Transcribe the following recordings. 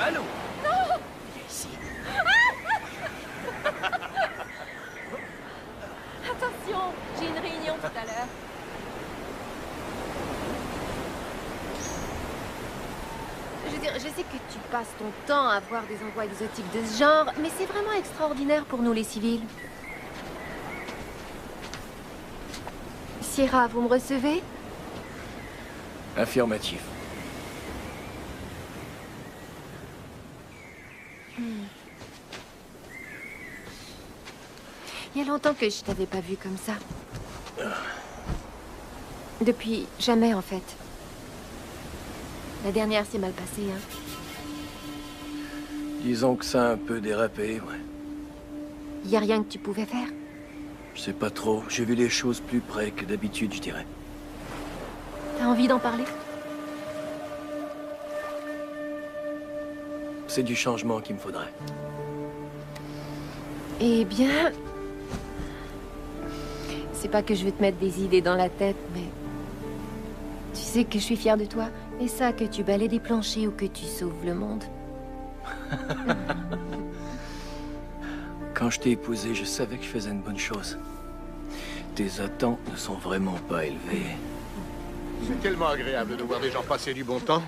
Allô? Non! Viens ici. Attention, j'ai une réunion tout à l'heure. Je veux dire, je sais que tu passes ton temps à voir des endroits exotiques de ce genre, mais c'est vraiment extraordinaire pour nous les civils. Sierra, vous me recevez? Affirmatif. Il y a longtemps que je t'avais pas vu comme ça. Depuis jamais, en fait. La dernière s'est mal passée, hein. Disons que ça a un peu dérapé, ouais. Y a rien que tu pouvais faire? Je sais pas trop. J'ai vu les choses plus près que d'habitude, je dirais. T'as envie d'en parler? C'est du changement qu'il me faudrait. Eh bien... C'est pas que je veux te mettre des idées dans la tête, mais... Tu sais que je suis fière de toi. Et ça, que tu balaies des planchers ou que tu sauves le monde. Quand je t'ai épousé, je savais que je faisais une bonne chose. Tes attentes ne sont vraiment pas élevées. C'est tellement agréable de voir des gens passer du bon temps.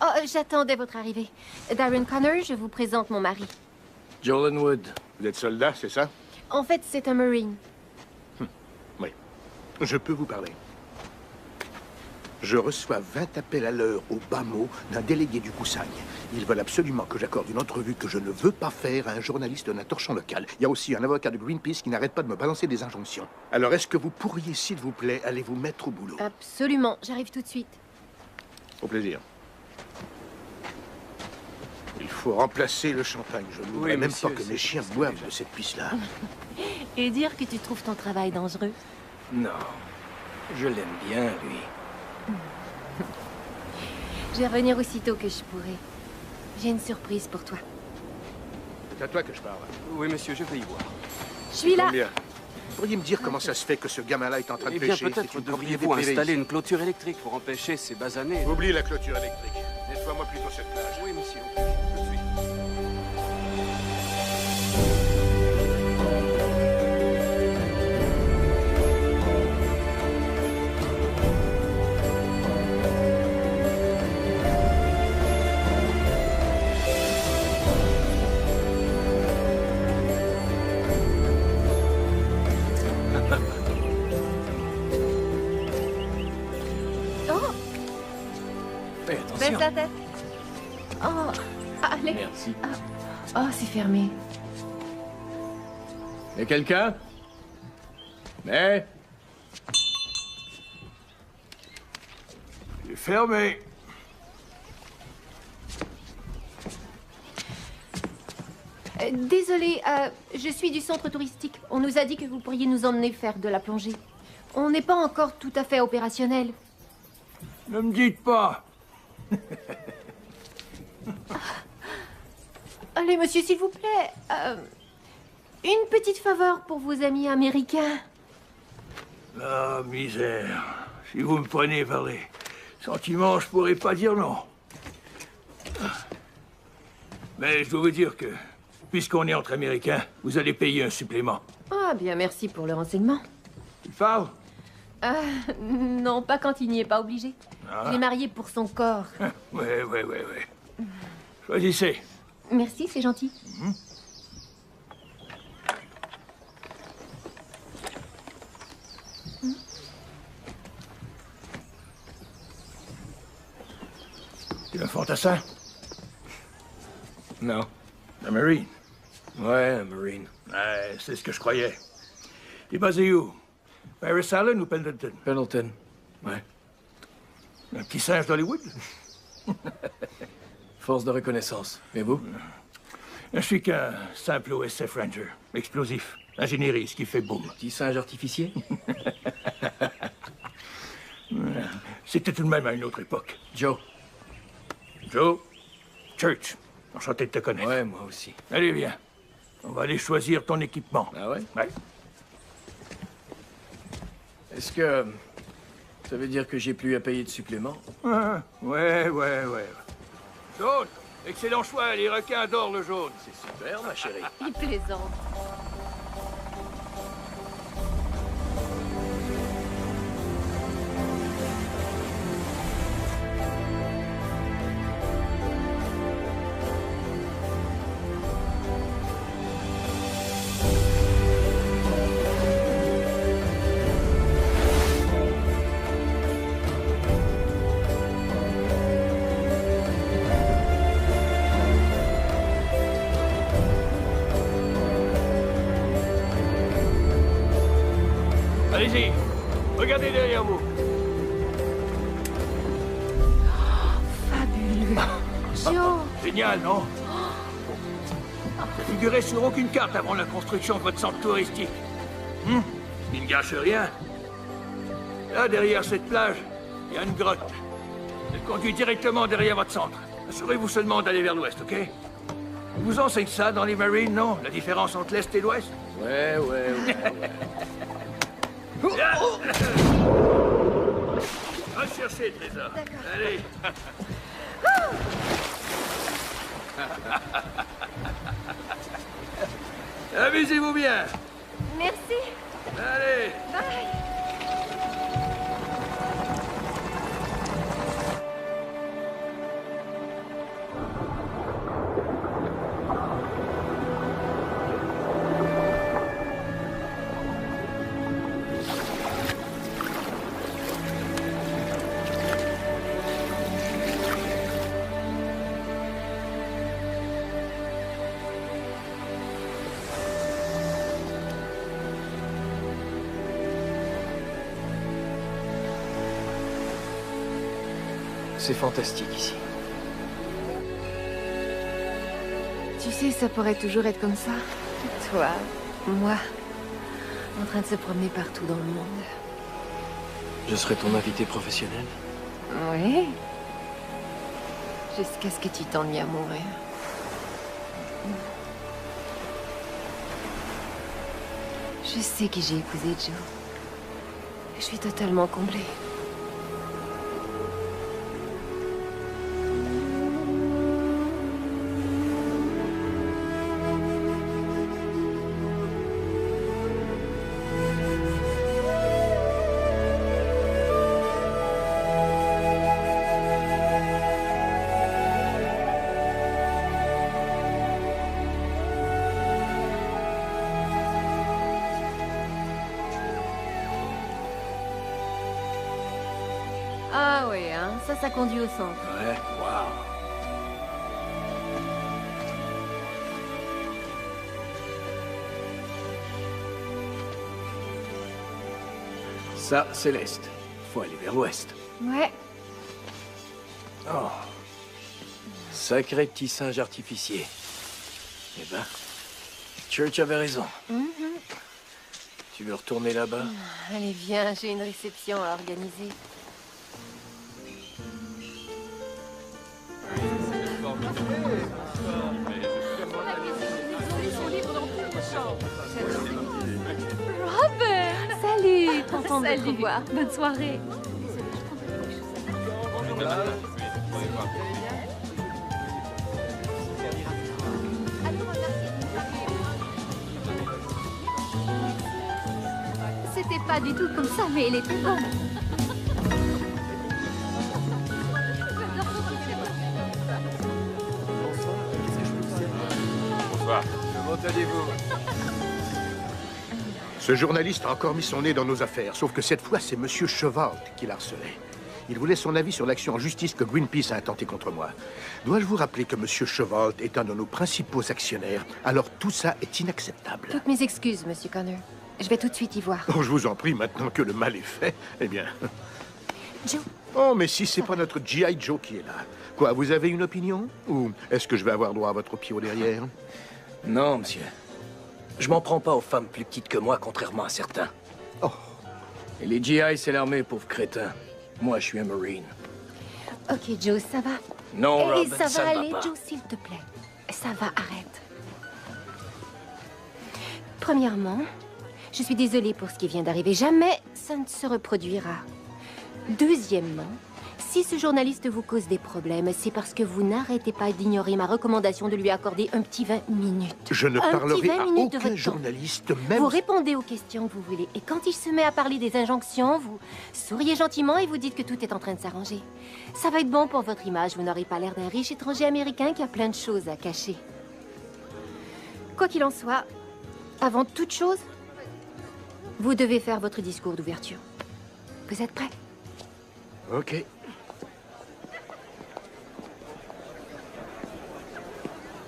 Oh, j'attendais votre arrivée. Darren Connor, je vous présente mon mari. Jolan Wood. Vous êtes soldat, c'est ça? En fait, c'est un Marine. Oui. Je peux vous parler. Je reçois 20 appels à l'heure au bas mot d'un délégué du Koussagne. Ils veulent absolument que j'accorde une entrevue que je ne veux pas faire à un journaliste d'un torchon local. Il y a aussi un avocat de Greenpeace qui n'arrête pas de me balancer des injonctions. Alors, est-ce que vous pourriez, s'il vous plaît, aller vous mettre au boulot? Absolument, j'arrive tout de suite. Au plaisir. Il faut remplacer le champagne. Je ne voudrais même monsieur, pas que c'est- mes chiens c'est boivent déjà- de cette pisse-là. Et dire que tu trouves ton travail dangereux. Non. Je l'aime bien, lui. Je vais revenir aussitôt que je pourrai. J'ai une surprise pour toi. C'est à toi que je parle. Oui, monsieur, je vais y voir. Je suis là. Combien? Vous pourriez me dire comment ça se fait que ce gamin-là est en train de Eh bien, pêcher? peut-être C'est une devriez-vous propriété installer privée. une clôture électrique pour empêcher ces basanés. Oublie la clôture électrique. Nettoie-moi plutôt cette plage. Oui, monsieur, tout de suite. Oh, Fais baisse attention. la tête. Oh, allez. Merci. Oh, c'est fermé. Y a quelqu'un? Mais... C'est fermé. Désolée, je suis du centre touristique. On nous a dit que vous pourriez nous emmener faire de la plongée. On n'est pas encore tout à fait opérationnel. Ne me dites pas. Allez, monsieur, s'il vous plaît. Une petite faveur pour vos amis américains. Ah, misère. Si vous me prenez par les sentiments, je pourrais pas dire non. Mais je dois vous dire que, puisqu'on est entre Américains, vous allez payer un supplément. Ah, bien, merci pour le renseignement. Tu parles? Non, pas quand il n'y est pas obligé. Je l'ai marié pour son corps. Ouais. Choisissez. Merci, c'est gentil. Tu es un fantassin? Non. Un Marine? Ouais, un Marine. Ouais, c'est ce que je croyais. T'es basé où? Paris Allen ou Pendleton? Pendleton. Ouais. Un petit singe d'Hollywood? Force de reconnaissance. Et vous? Je suis qu'un simple OSF Ranger. Explosif. Ingénierie, ce qui fait boum. Petit singe artificier? C'était tout de même à une autre époque. Joe. Joe, Church, enchanté de te connaître. Ouais, moi aussi. Allez, viens. On va aller choisir ton équipement. Ah ouais? Ouais. Est-ce que... ça veut dire que j'ai plus à payer de supplément? Ouais. Saute! Excellent choix, les requins adorent le jaune. C'est super, ma chérie. Il plaisante. Allez-y, regardez derrière vous. Fabuleux. Joe. Génial, non? Ça figurait sur aucune carte avant la construction de votre centre touristique. Il ne gâche rien. Là, derrière cette plage, il y a une grotte. Elle conduit directement derrière votre centre. Assurez-vous seulement d'aller vers l'ouest, ok? On vous enseigne ça dans les Marines, non? La différence entre l'est et l'ouest? Ouais. Va chercher le trésor. Allez. Amusez-vous bien. Merci. Allez. Bye. C'est fantastique ici. Tu sais, ça pourrait toujours être comme ça. Toi, moi, en train de se promener partout dans le monde. Je serai ton invité professionnel. Oui. Jusqu'à ce que tu t'ennuies à mourir. Je sais qui j'ai épousé, Joe. Je suis totalement comblée. Ah oui, hein, ça conduit au centre. Ouais, waouh. Ça, c'est l'est. Faut aller vers l'ouest. Ouais. Oh. Sacré petit singe artificier. Eh ben, Church avait raison. Tu veux retourner là-bas? Allez, viens, j'ai une réception à organiser. Robert! Salut, content de te Salut. revoir. Bonne soirée. C'était pas du tout comme ça, mais elle était bonne. Bonsoir. Comment allez-vous? Ce journaliste a encore mis son nez dans nos affaires, sauf que cette fois, c'est Monsieur Chevalt qui l'a harcelé. Il voulait son avis sur l'action en justice que Greenpeace a intentée contre moi. Dois-je vous rappeler que Monsieur Chevalt est un de nos principaux actionnaires? Alors tout ça est inacceptable. Toutes mes excuses, Monsieur Connor. Je vais tout de suite y voir. Oh, je vous en prie, maintenant que le mal est fait, eh bien... Joe, Oh, mais si c'est pas notre G.I. Joe qui est là. Quoi, vous avez une opinion? Ou est-ce que je vais avoir droit à votre pied au derrière? Non, monsieur. Je m'en prends pas aux femmes plus petites que moi, contrairement à certains. Oh. Et les GI, c'est l'armée, pauvre crétin. Moi, je suis un Marine. ok, Joe, ça va. Non, Et Robin, ça va ne aller, pas. Joe, s'il te plaît. Ça va, arrête. Premièrement, je suis désolée pour ce qui vient d'arriver. Jamais ça ne se reproduira. Deuxièmement, Si ce journaliste vous cause des problèmes, c'est parce que vous n'arrêtez pas d'ignorer ma recommandation de lui accorder un petit 20 minutes. Je ne Un parlerai petit 20 à minutes de aucun votre temps. journaliste, même... Vous répondez aux questions que vous voulez. Et quand il se met à parler des injonctions, vous souriez gentiment et vous dites que tout est en train de s'arranger. Ça va être bon pour votre image. Vous n'aurez pas l'air d'un riche étranger américain qui a plein de choses à cacher. Quoi qu'il en soit, avant toute chose, vous devez faire votre discours d'ouverture. Vous êtes prêts? Ok.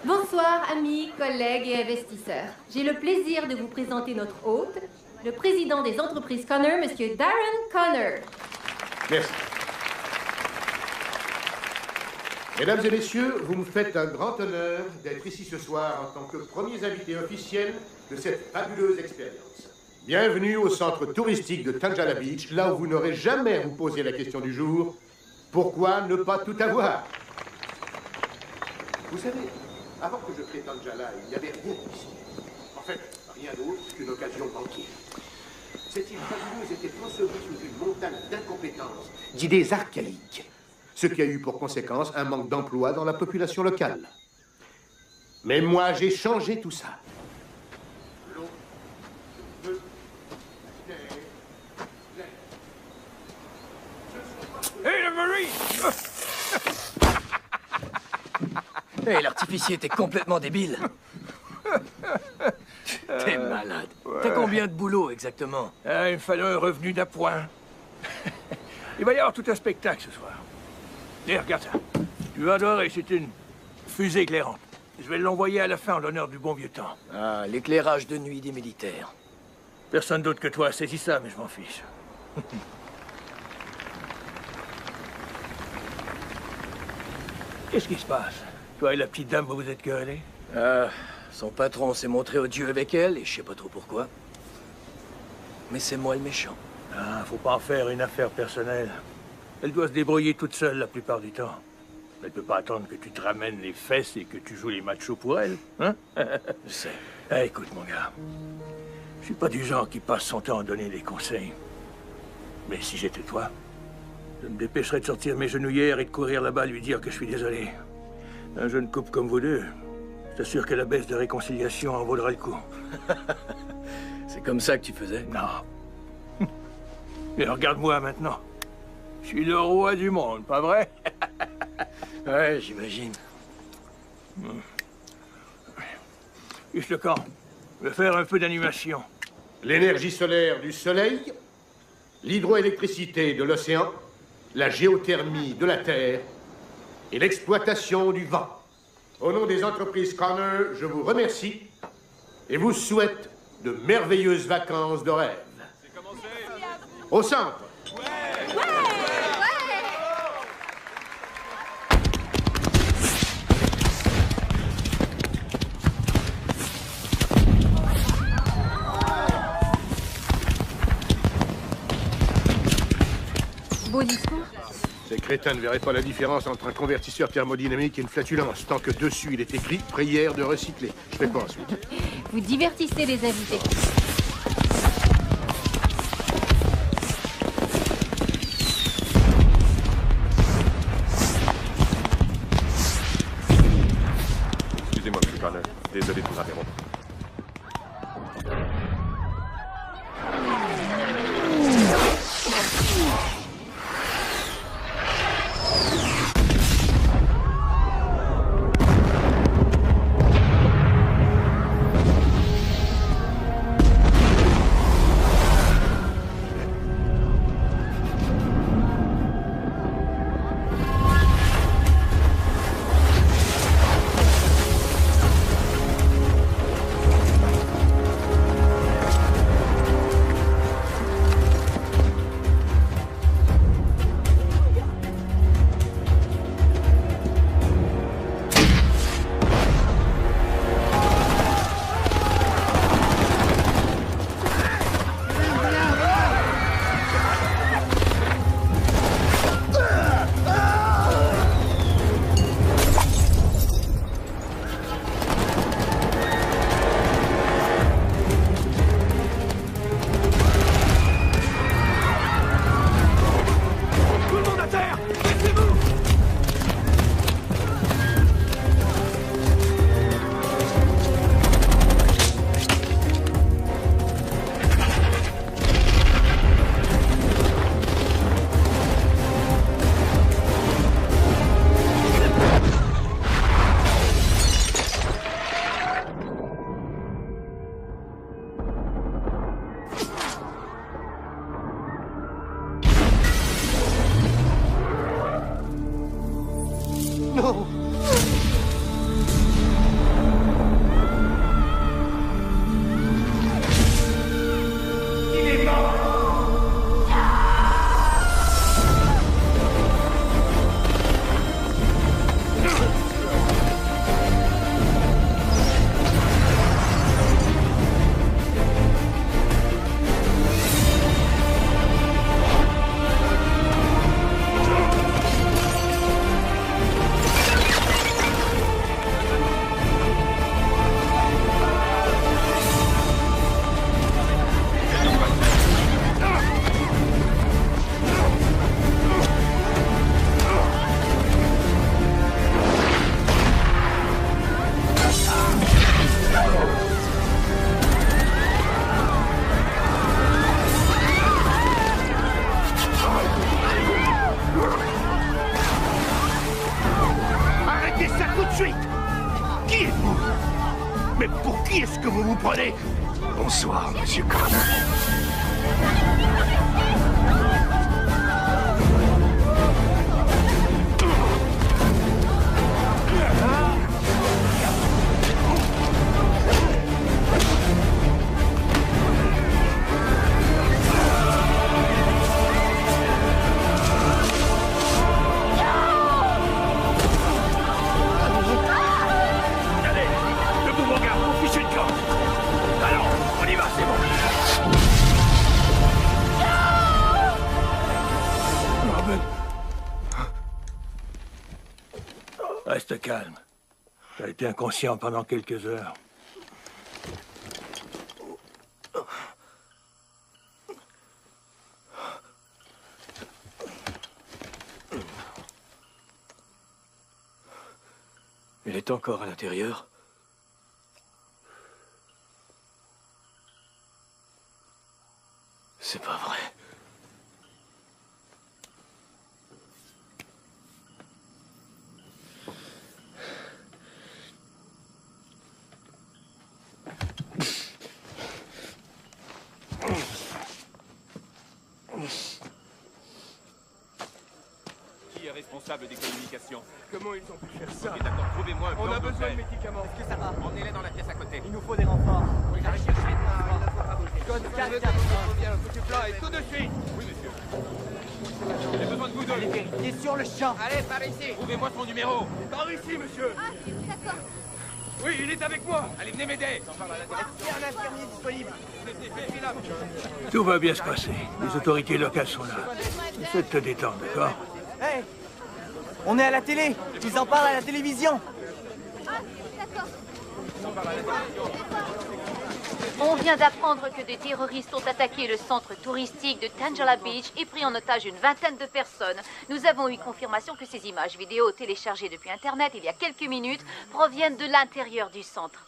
Bonsoir, amis, collègues et investisseurs. J'ai le plaisir de vous présenter notre hôte, le président des entreprises Connor, Monsieur Darren Connor. Merci. Mesdames et messieurs, vous me faites un grand honneur d'être ici ce soir en tant que premiers invités officiels de cette fabuleuse expérience. Bienvenue au centre touristique de Tanjala Beach, là où vous n'aurez jamais à vous poser la question du jour, pourquoi ne pas tout avoir? Vous savez, avant que je crée Tanjala, il n'y avait rien ici. En fait, rien d'autre qu'une occasion banquière. Cette île fabuleuse était ensevelie sous une montagne d'incompétence, d'idées archaïques, ce qui a eu pour conséquence un manque d'emploi dans la population locale. Mais moi, j'ai changé tout ça. L'eau, le feu, la terre, l'air. Hey, le Marine! Hé, l'artificier était complètement débile. T'es malade. T'as combien de boulot exactement? Il me fallait un revenu d'appoint. Il va y avoir tout un spectacle ce soir. Et regarde ça. Tu vas adorer, c'est une fusée éclairante. Je vais l'envoyer à la fin en l'honneur du bon vieux temps. Ah, l'éclairage de nuit des militaires. Personne d'autre que toi saisit ça, mais je m'en fiche. Qu'est-ce qui se passe? Toi et la petite dame, vous vous êtes querellés? Son patron s'est montré odieux avec elle, et je sais pas trop pourquoi. Mais c'est moi le méchant. Ah, faut pas en faire une affaire personnelle. Elle doit se débrouiller toute seule la plupart du temps. Elle peut pas attendre que tu te ramènes les fesses et que tu joues les machos pour elle, hein? Je sais. Écoute, mon gars. Je suis pas du genre qui passe son temps à donner des conseils. Mais si j'étais toi, je me dépêcherais de sortir mes genouillères et de courir là-bas lui dire que je suis désolé. Un jeune couple comme vous deux, je t'assure que la baisse de réconciliation en vaudra le coup. C'est comme ça que tu faisais? Non. Mais regarde-moi maintenant. Je suis le roi du monde, pas vrai? Ouais, j'imagine. Juste le camp. Je vais faire un peu d'animation. L'énergie solaire du soleil, l'hydroélectricité de l'océan, la géothermie de la terre et l'exploitation du vent. Au nom des entreprises Connor, je vous remercie et vous souhaite de merveilleuses vacances de rêve. Au centre. Beau discours. Ces crétins ne verraient pas la différence entre un convertisseur thermodynamique et une flatulence, tant que dessus il est écrit « Prière de recycler ». Je fais quoi ensuite? Vous divertissez les invités. Excusez-moi, M. Connor. Désolé de vous interrompre. Non. Il est mort. Arrêtez ça tout de suite! Qui êtes-vous? Mais pour qui est-ce que vous vous prenez? Bonsoir, Monsieur Connor. Allez, debout mon gars, on fiche une corde. Alors, on y va, c'est bon. Robin. Reste calme. T'as été inconscient pendant quelques heures. Il est encore à l'intérieur. C'est pas vrai. Qui est responsable des communications? Comment ils ont pu faire ça? Ok, d'accord, trouvez-moi un On plan a besoin de d'hôtel. médicaments. Est-ce que ça va? Emmenez-les dans la pièce à côté. Il nous faut des renforts. Oui, j'arrive chercher. Code 4, foutu plat et tout de suite. Oui, monsieur. J'ai besoin de vous deux. Allez vérifier sur le champ. Allez, par ici. Trouvez-moi son numéro. Par ici, monsieur. Ah, d'accord. Oui, il est avec moi. Allez, venez m'aider. Est-ce qu'il y a un infirmier disponible? Tout va bien se passer. Les autorités locales sont là. Essaie de te détendre, d'accord? Hey! On est à la télé. Ils en parlent à la télévision. On vient d'apprendre que des terroristes ont attaqué le centre touristique de Tangela Beach et pris en otage une vingtaine de personnes. Nous avons eu confirmation que ces images vidéo téléchargées depuis Internet il y a quelques minutes proviennent de l'intérieur du centre.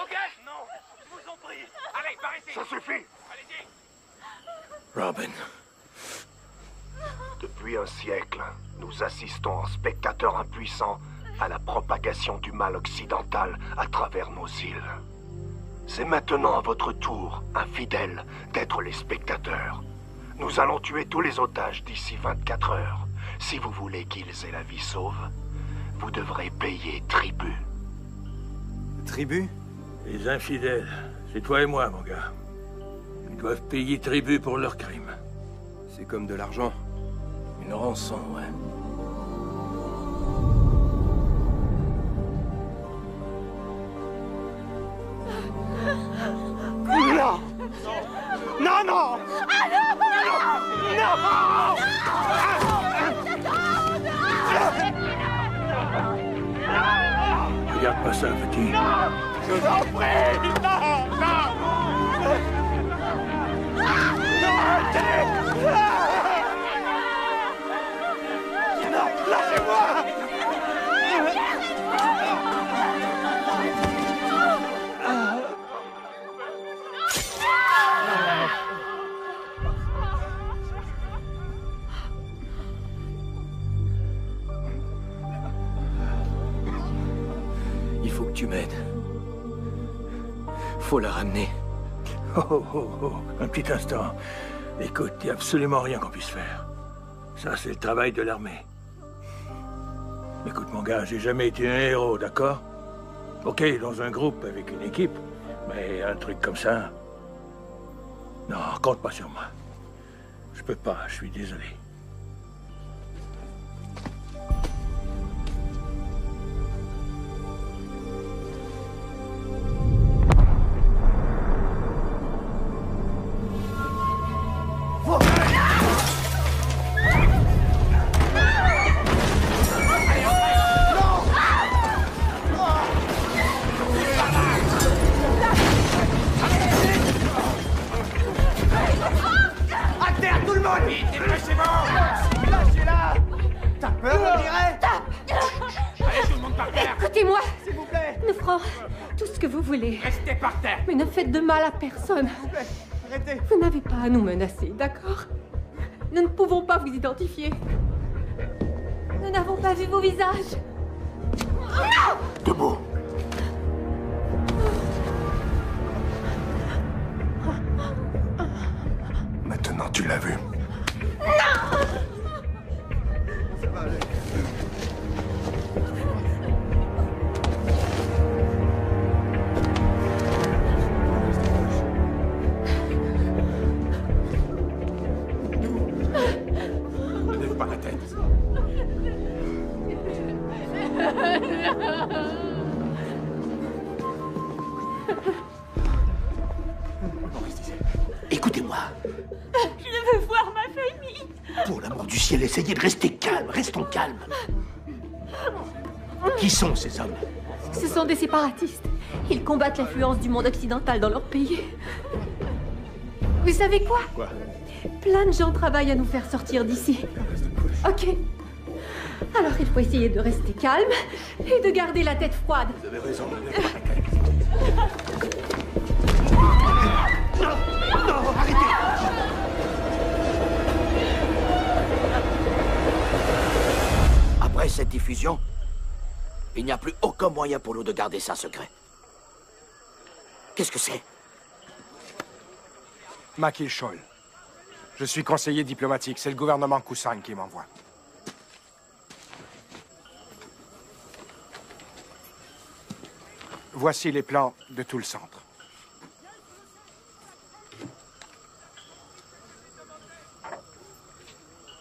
Ok, non, je vous en prie. Allez, par ici. Ça suffit. Allez-y. Robin. Depuis un siècle, nous assistons en spectateurs impuissants à la propagation du mal occidental à travers nos îles. C'est maintenant à votre tour, infidèles, d'être les spectateurs. Nous allons tuer tous les otages d'ici 24 heures. Si vous voulez qu'ils aient la vie sauve, vous devrez payer tribut. Tribu? Les infidèles, c'est toi et moi, mon gars. Ils doivent payer tribut pour leurs crimes. C'est comme de l'argent. Une rançon, ouais. Non. Non, non. Regarde pas ça, petit. Je vous en prie. Non, non. Non, arrêtez. Non, lâchez-moi. Il faut que tu m'aides. Faut la ramener. Oh, oh, oh, un petit instant. Écoute, il n'y a absolument rien qu'on puisse faire. Ça, c'est le travail de l'armée. Écoute, mon gars, j'ai jamais été un héros, d'accord? Ok, dans un groupe, avec une équipe, mais un truc comme ça... Non, compte pas sur moi. Je peux pas, je suis désolé. Écoutez-moi, s'il vous plaît. Nous ferons tout ce que vous voulez. Restez par terre. Mais ne faites de mal à personne. S'il vous plaît, arrêtez. Vous n'avez pas à nous menacer, d'accord? Nous ne pouvons pas vous identifier. Nous n'avons pas vu vos visages. Debout. Maintenant, tu l'as vu. Lève pas la tête. Écoutez-moi. Je veux voir ma famille. Pour l'amour du ciel, essayez de rester calme. Restons calmes. Qui sont ces hommes? Ce sont des séparatistes. Ils combattent l'influence du monde occidental dans leur pays. Vous savez quoi? Quoi? Plein de gens travaillent à nous faire sortir d'ici. Ok. Alors il faut essayer de rester calme et de garder la tête froide. Vous avez raison, lève pas la tête. Non, non, arrêtez! Après cette diffusion, il n'y a plus aucun moyen pour nous de garder ça secret. Qu'est-ce que c'est? Makil Scholl. Je suis conseiller diplomatique. C'est le gouvernement Kusang qui m'envoie. Voici les plans de tout le centre.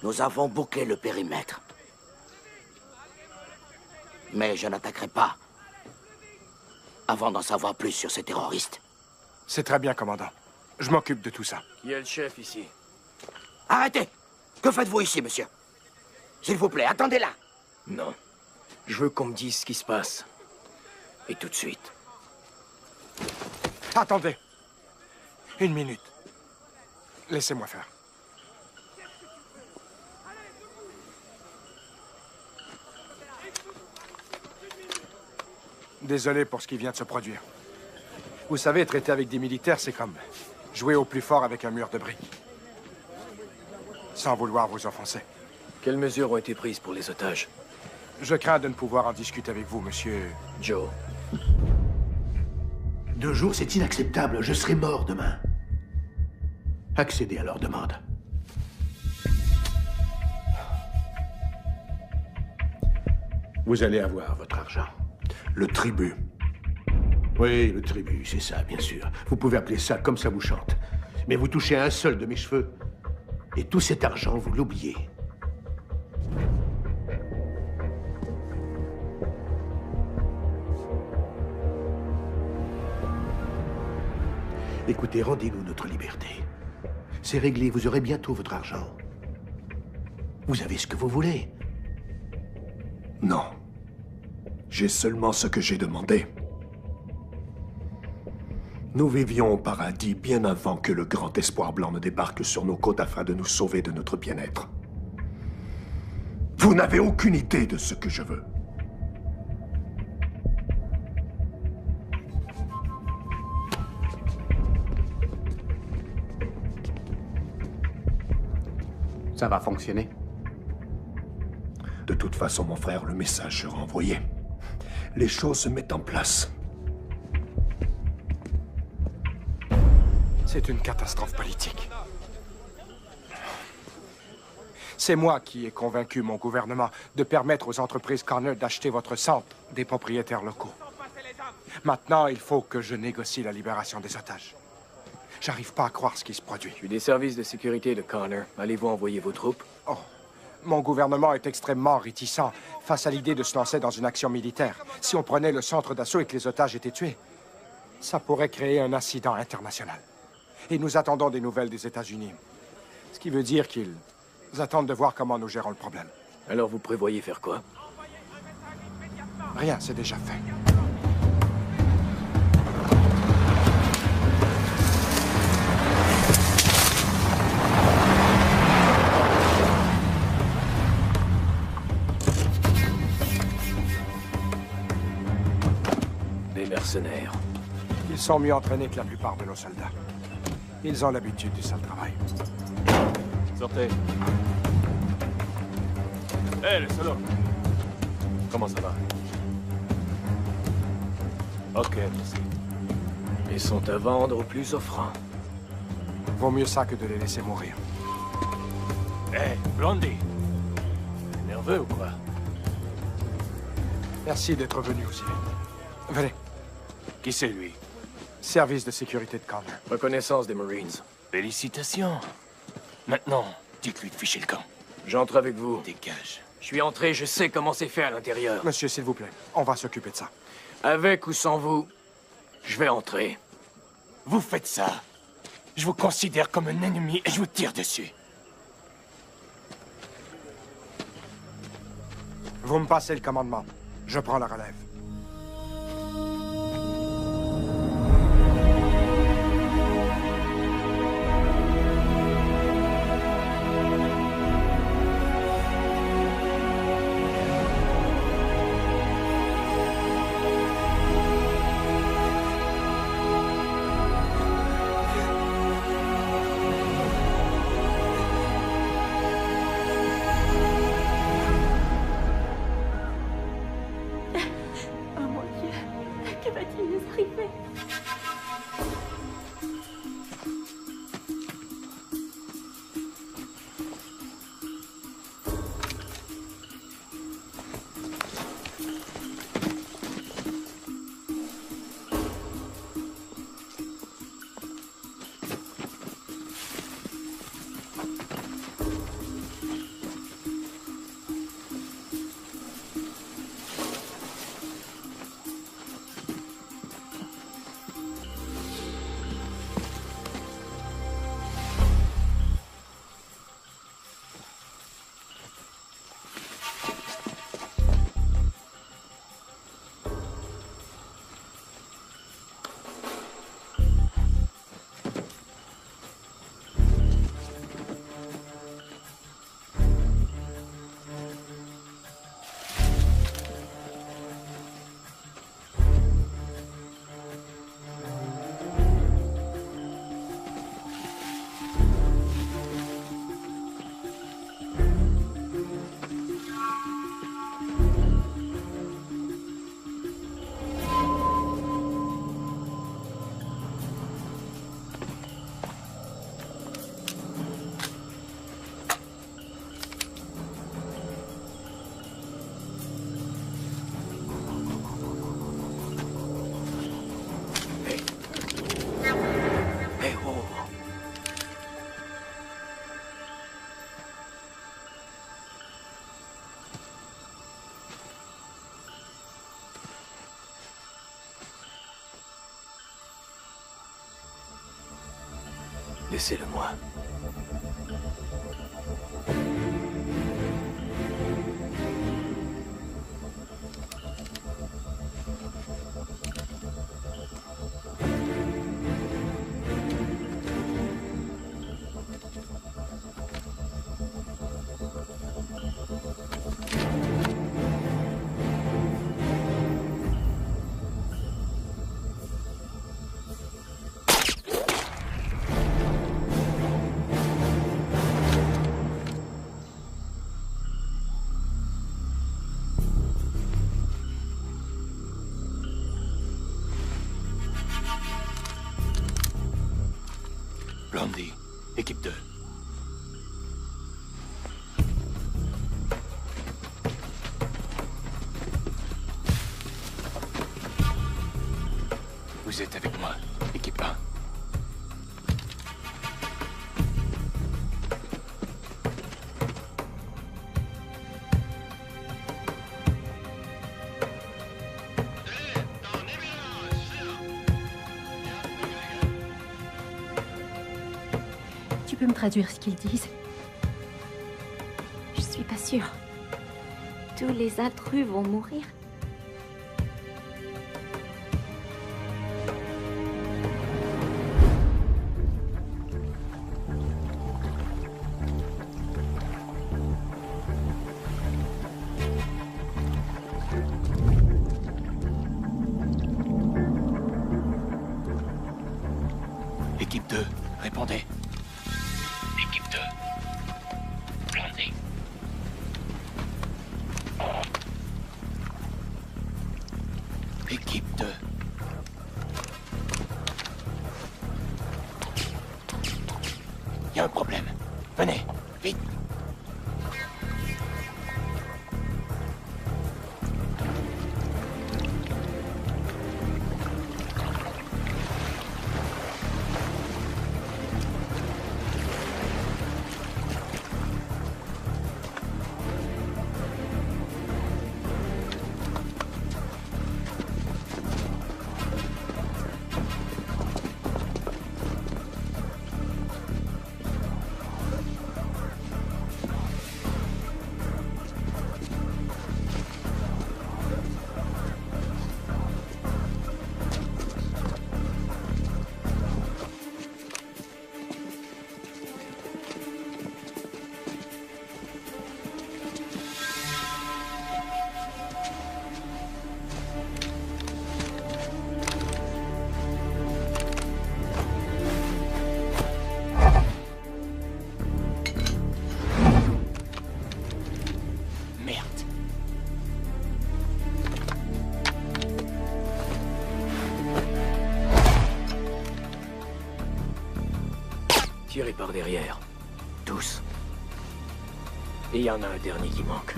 Nous avons bouclé le périmètre. Mais je n'attaquerai pas avant d'en savoir plus sur ces terroristes. C'est très bien, commandant. Je m'occupe de tout ça. Qui est le chef ici? Arrêtez! Que faites-vous ici, monsieur? S'il vous plaît, attendez là! Non. Je veux qu'on me dise ce qui se passe. Et tout de suite. Attendez. Une minute. Laissez-moi faire. Désolé pour ce qui vient de se produire. Vous savez, traiter avec des militaires, c'est comme jouer au plus fort avec un mur de briques. Sans vouloir vous offenser. Quelles mesures ont été prises pour les otages? Je crains de ne pouvoir en discuter avec vous, monsieur... Joe. 2 jours, c'est inacceptable. Je serai mort demain. Accédez à leur demande. Vous allez avoir votre argent. Le tribut. Oui, le tribut, c'est ça, bien sûr. Vous pouvez appeler ça comme ça vous chante. Mais vous touchez un seul de mes cheveux, et tout cet argent, vous l'oubliez. Écoutez, rendez-nous notre liberté. C'est réglé, vous aurez bientôt votre argent. Vous avez ce que vous voulez. Non. J'ai seulement ce que j'ai demandé. Nous vivions au paradis bien avant que le grand espoir blanc ne débarque sur nos côtes afin de nous sauver de notre bien-être. Vous n'avez aucune idée de ce que je veux. Ça va fonctionner. De toute façon, mon frère, le message sera envoyé. Les choses se mettent en place. C'est une catastrophe politique. C'est moi qui ai convaincu mon gouvernement de permettre aux entreprises Connor d'acheter votre centre des propriétaires locaux. Maintenant, il faut que je négocie la libération des otages. J'arrive pas à croire ce qui se produit. Je suis des services de sécurité de Connor. Allez-vous envoyer vos troupes? Oh, mon gouvernement est extrêmement réticent face à l'idée de se lancer dans une action militaire. Si on prenait le centre d'assaut et que les otages étaient tués, ça pourrait créer un incident international. Et nous attendons des nouvelles des États-Unis. Ce qui veut dire qu'ils attendent de voir comment nous gérons le problème. Alors vous prévoyez faire quoi? Rien, c'est déjà fait. Des mercenaires. Ils sont mieux entraînés que la plupart de nos soldats. Ils ont l'habitude du sale travail. Sortez. Hé, le solo. Comment ça va? Ok, merci. Ils sont à vendre au plus offrant. Vaut mieux ça que de les laisser mourir. Hé, Blondie. Nerveux ou quoi? Merci d'être venu aussi vite. Venez. Qui c'est, lui? Service de sécurité de Connor. Reconnaissance des Marines. Félicitations. Maintenant, dites-lui de ficher le camp. J'entre avec vous. Dégage. Je suis entré, je sais comment c'est fait à l'intérieur. Monsieur, s'il vous plaît, on va s'occuper de ça. Avec ou sans vous, je vais entrer. Vous faites ça. Je vous considère comme un ennemi et je vous tire dessus. Vous me passez le commandement. Je prends la relève. Laissez-le-moi. Vous êtes avec moi, équipe 1. Tu peux me traduire ce qu'ils disent? Je suis pas sûre. Tous les intrus vont mourir. Équipe 2, répondez. Équipe 2. Planté. Équipe 2. Il y a un problème. Venez, vite. Tirez par derrière. Tous. Et il y en a un dernier qui manque.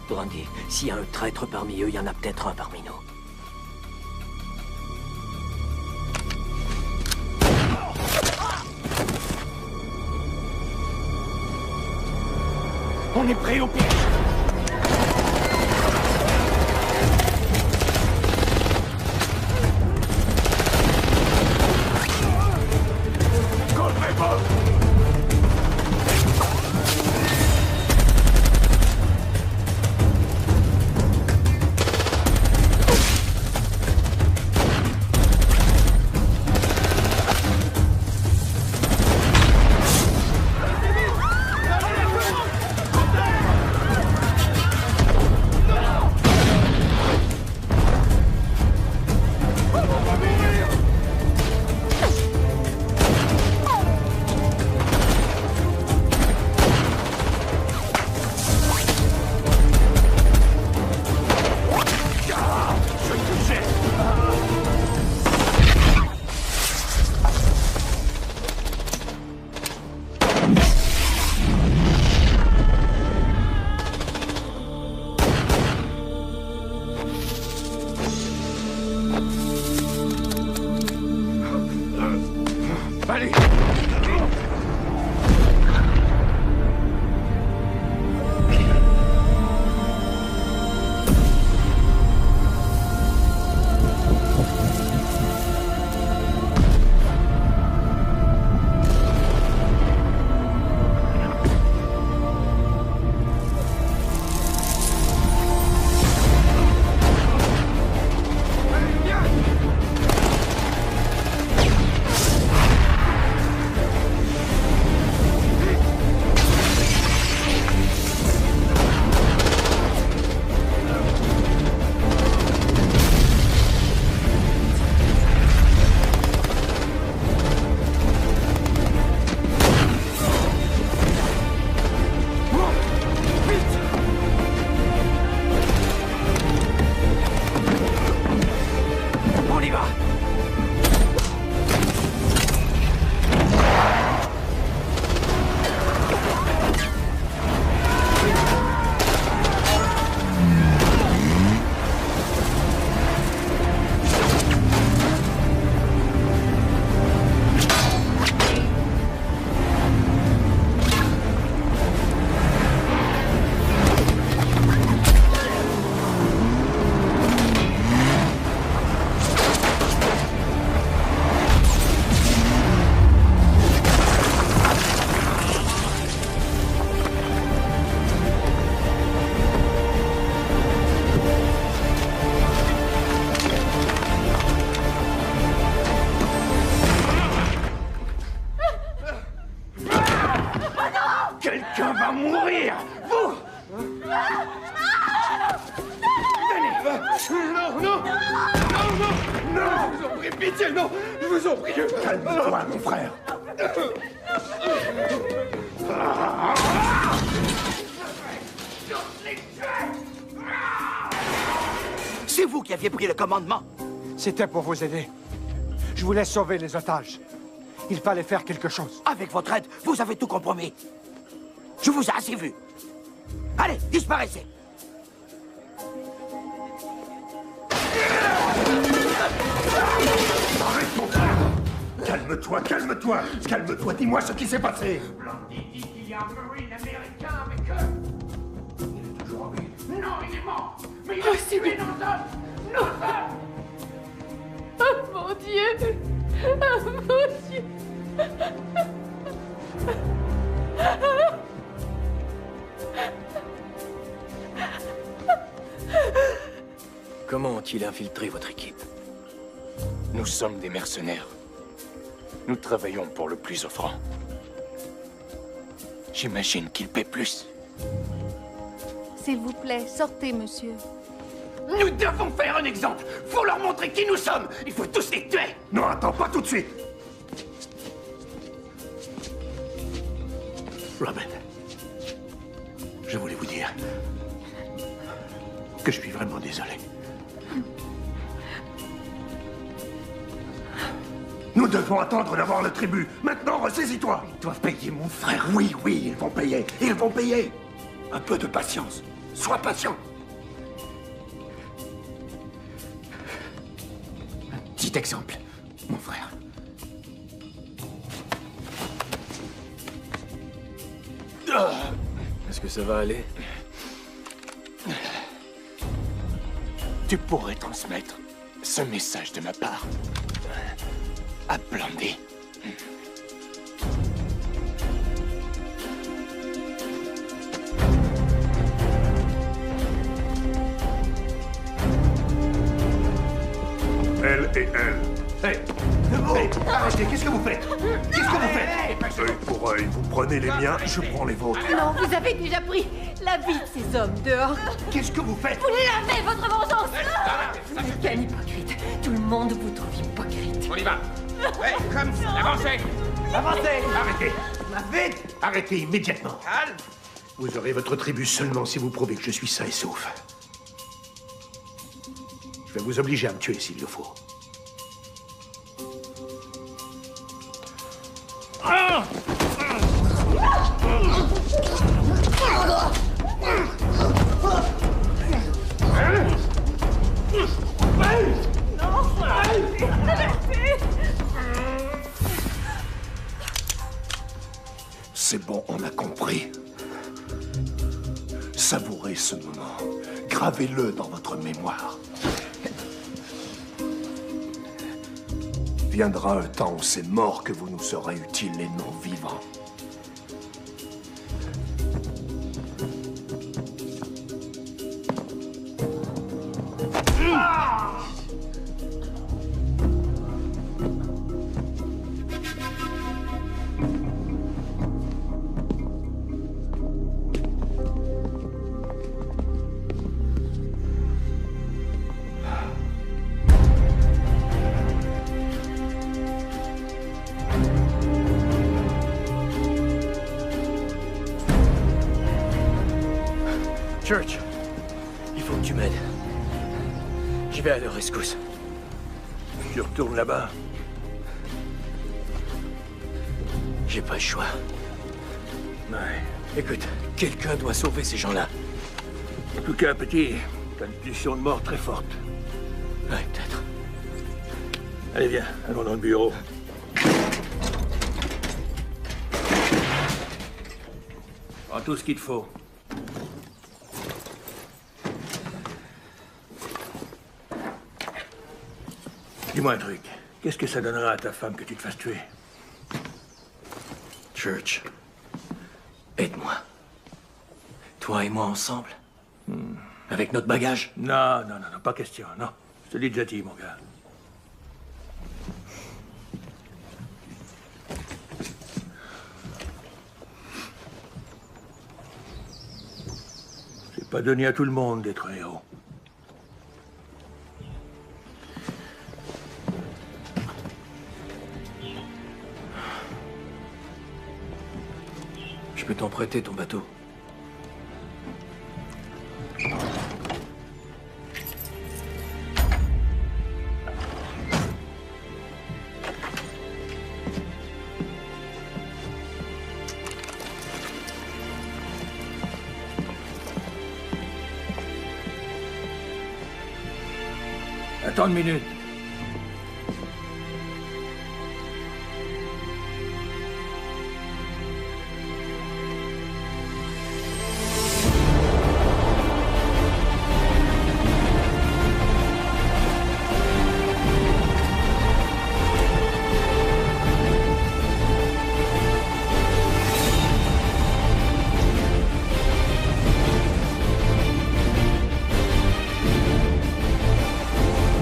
Brandy, s'il y a un traître parmi eux, il y en a peut-être un parmi nous. On est prêt au piège. Quelqu'un va mourir. Vous. Venez. Non, non. Non, non. Non, je vous en prie, pitié, non. Je vous en prie. Calme-toi, mon frère. C'est vous qui aviez pris le commandement. C'était pour vous aider. Je voulais sauver les otages. Il fallait faire quelque chose. Avec votre aide, vous avez tout compromis. Je vous ai assez vu. Allez, disparaissez. Arrête, mon frère. Calme-toi, calme-toi. Calme-toi, dis-moi ce qui s'est passé. Blondie dit qu'il y a un Marine américain avec eux. Il est toujours en vie. Non, il est mort. Mais il a tué nos hommes. Nos hommes. Oh mon Dieu! Oh mon Dieu! Comment ont-ils infiltré votre équipe? Nous sommes des mercenaires. Nous travaillons pour le plus offrant. J'imagine qu'ils paient plus. S'il vous plaît, sortez, monsieur. Nous devons faire un exemple. Faut leur montrer qui nous sommes. Il faut tous les tuer. Non, attends, pas tout de suite. Robin, je voulais vous dire que je suis vraiment désolé. Nous devons attendre d'avoir le tribut. Maintenant, ressaisis-toi. Ils doivent payer mon frère. Oui, oui, ils vont payer. Ils vont payer. Un peu de patience. Sois patient. Un petit exemple, mon frère. Est-ce que ça va aller? Tu pourrais transmettre ce message de ma part à Blondie. Elle et elle. Hey, arrêtez, qu'est-ce que vous faites? Qu'est-ce que vous faites? Œil pour œil, vous prenez les miens, je prends les vôtres. Non, vous avez déjà pris la vie de ces hommes dehors. Qu'est-ce que vous faites? Vous l'avez, votre vengeance. Vous n'êtes qu'un hypocrite. Tout le monde vous trouve hypocrite. On y va. Ouais, comme ça. Avancez. Avancez! Arrêtez. Vite! Arrêtez immédiatement. Calme. Vous aurez votre tribu seulement si vous prouvez que je suis sain et sauf. Je vais vous obliger à me tuer s'il le faut. C'est bon, on a compris. Savourez ce moment. Gravez-le dans votre mémoire. Viendra un temps où c'est mort que vous nous serez utiles et non vivants. Church, il faut que tu m'aides. Je vais à leur rescousse. Tu retournes là-bas. J'ai pas le choix. Ouais. Écoute, quelqu'un doit sauver ces gens-là. En tout cas, petit, t'as une pulsion de mort très forte. Ouais, peut-être. Allez, viens, allons dans le bureau. Prends tout ce qu'il te faut. Dis-moi un truc. Qu'est-ce que ça donnera à ta femme que tu te fasses tuer? Church, aide-moi. Toi et moi ensemble. Avec notre bagage. Non, non, non, non, pas question, non. Je te l'ai déjà dit, mon gars. pas donné à tout le monde d'être un héros. Je peux t'en prêter ton bateau. Attends une minute.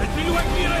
¡El piluequire!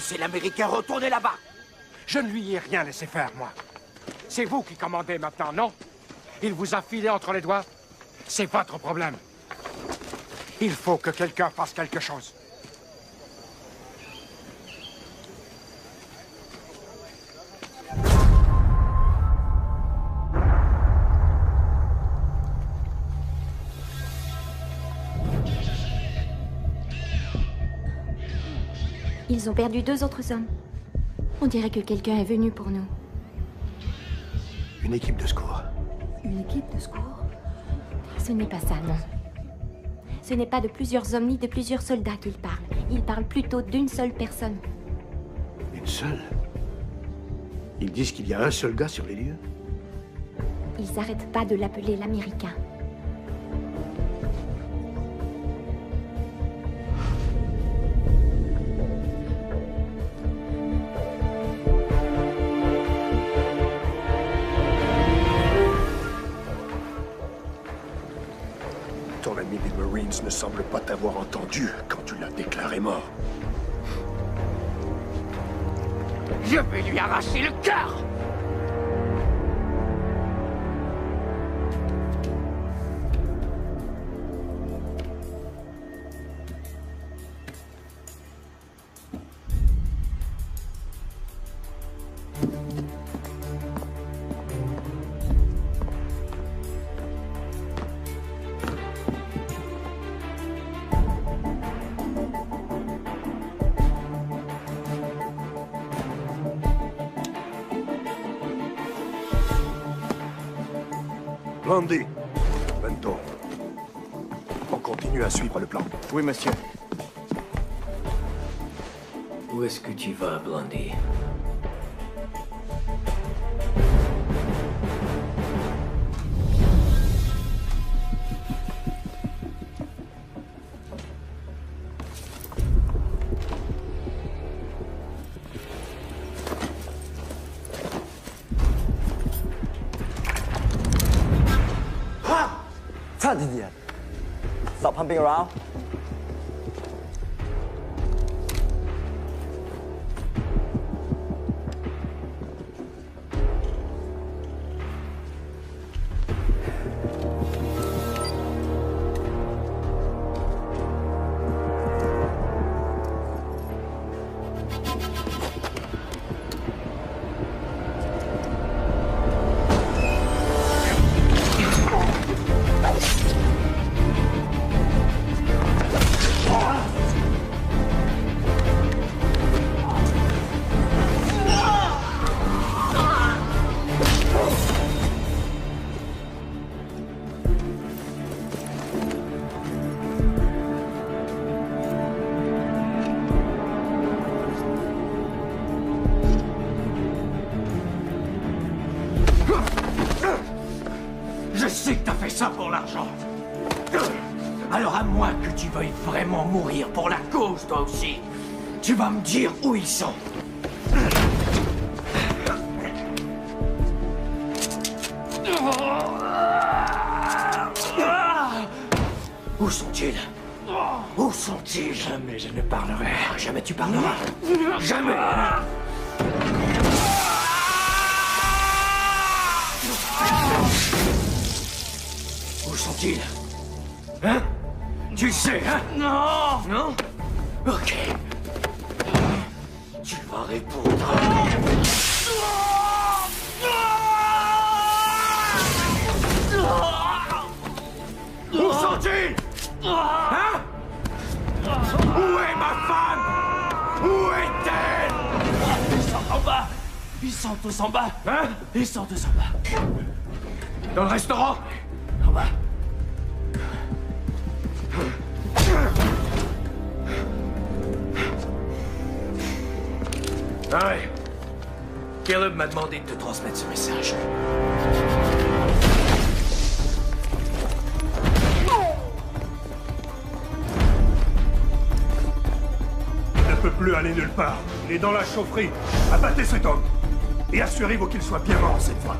Laissez l'Américain retourner là-bas. Je ne lui ai rien laissé faire, moi. C'est vous qui commandez maintenant, non? Il vous a filé entre les doigts? C'est votre problème. Il faut que quelqu'un fasse quelque chose. Ils ont perdu 2 autres hommes. On dirait que quelqu'un est venu pour nous. Une équipe de secours. Une équipe de secours? Ce n'est pas ça, non. Ce n'est pas de plusieurs hommes ni de plusieurs soldats qu'ils parlent. Ils parlent plutôt d'une seule personne. Une seule? Ils disent qu'il y a un seul gars sur les lieux? Ils n'arrêtent pas de l'appeler l'Américain. Ton ami des Marines ne semble pas t'avoir entendu quand tu l'as déclaré mort. Je vais lui arracher le cœur! Blondie, Bento, on continue à suivre le plan. Oui, monsieur. Où est-ce que tu vas, Blondie? Stop pumping around. Je sais que t'as fait ça pour l'argent. Alors à moins que tu veuilles vraiment mourir pour la cause, toi aussi, tu vas me dire où ils sont. Où sont-ils? Où sont-ils? Jamais je ne parlerai. Jamais tu parleras. Jamais. Où sont-ils? Hein? Tu sais, hein? Non! Non? Ok. Tu vas répondre. Où sont-ils? Hein? Où est ma femme? Où est-elle? Ils sont en bas. Ils sont tous en bas. Hein? Ils sont tous en bas. Dans le restaurant? En bas. Ah ouais. Caleb m'a demandé de te transmettre ce message. Il ne peut plus aller nulle part. Il est dans la chaufferie. Abattez cet homme. Et assurez-vous qu'il soit bien mort cette fois.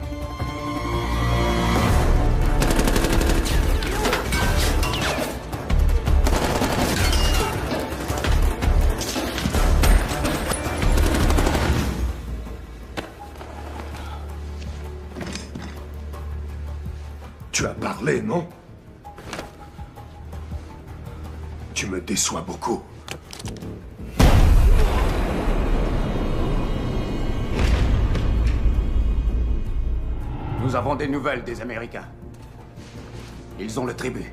parler, non? Tu me déçois beaucoup. Nous avons des nouvelles des Américains. Ils ont le tribut.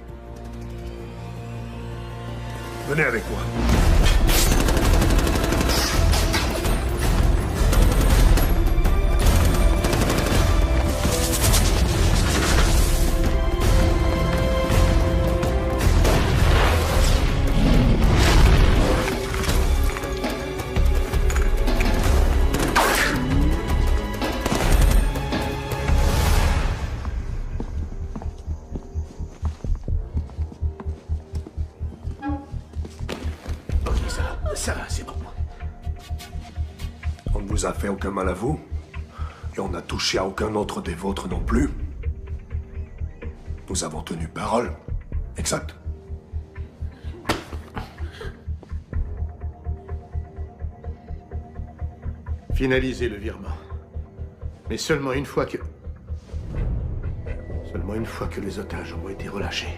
Venez avec moi. Ça, c'est bon. On ne vous a fait aucun mal à vous, et on n'a touché à aucun autre des vôtres non plus. Nous avons tenu parole. Exact. Finalisez le virement. Mais seulement une fois que les otages auront été relâchés.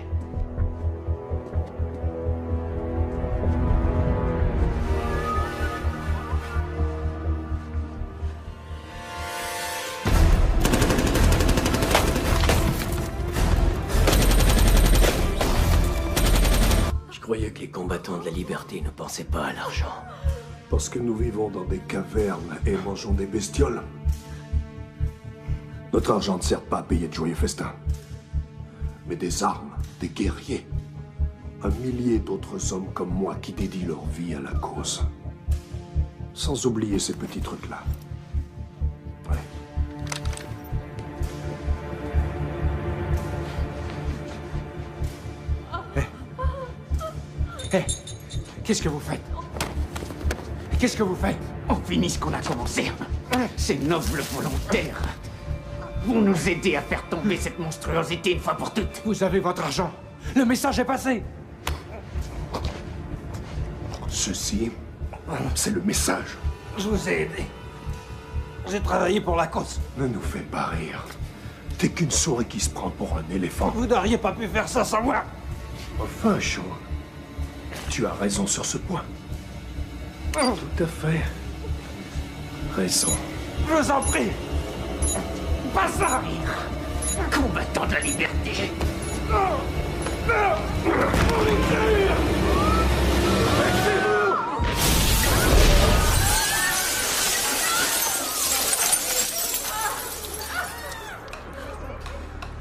Je croyais que les combattants de la liberté ne pensaient pas à l'argent. Parce que nous vivons dans des cavernes et mangeons des bestioles. Notre argent ne sert pas à payer de joyeux festins. Mais des armes, des guerriers. Un millier d'autres hommes comme moi qui dédient leur vie à la cause. Sans oublier ces petits trucs-là. Ouais. Hé, qu'est-ce que vous faites? Qu'est-ce que vous faites? On finit ce qu'on a commencé. Ces nobles volontaires vont nous aider à faire tomber cette monstruosité une fois pour toutes. Vous avez votre argent. Le message est passé. Ceci, c'est le message. Je vous ai aidé. J'ai travaillé pour la cause. Ne nous fais pas rire. T'es qu'une souris qui se prend pour un éléphant. Vous n'auriez pas pu faire ça sans moi. Enfin, Sean, tu as raison sur ce point. Tout à fait. Raison. Je vous en prie. Pas ça. Combattant de la liberté.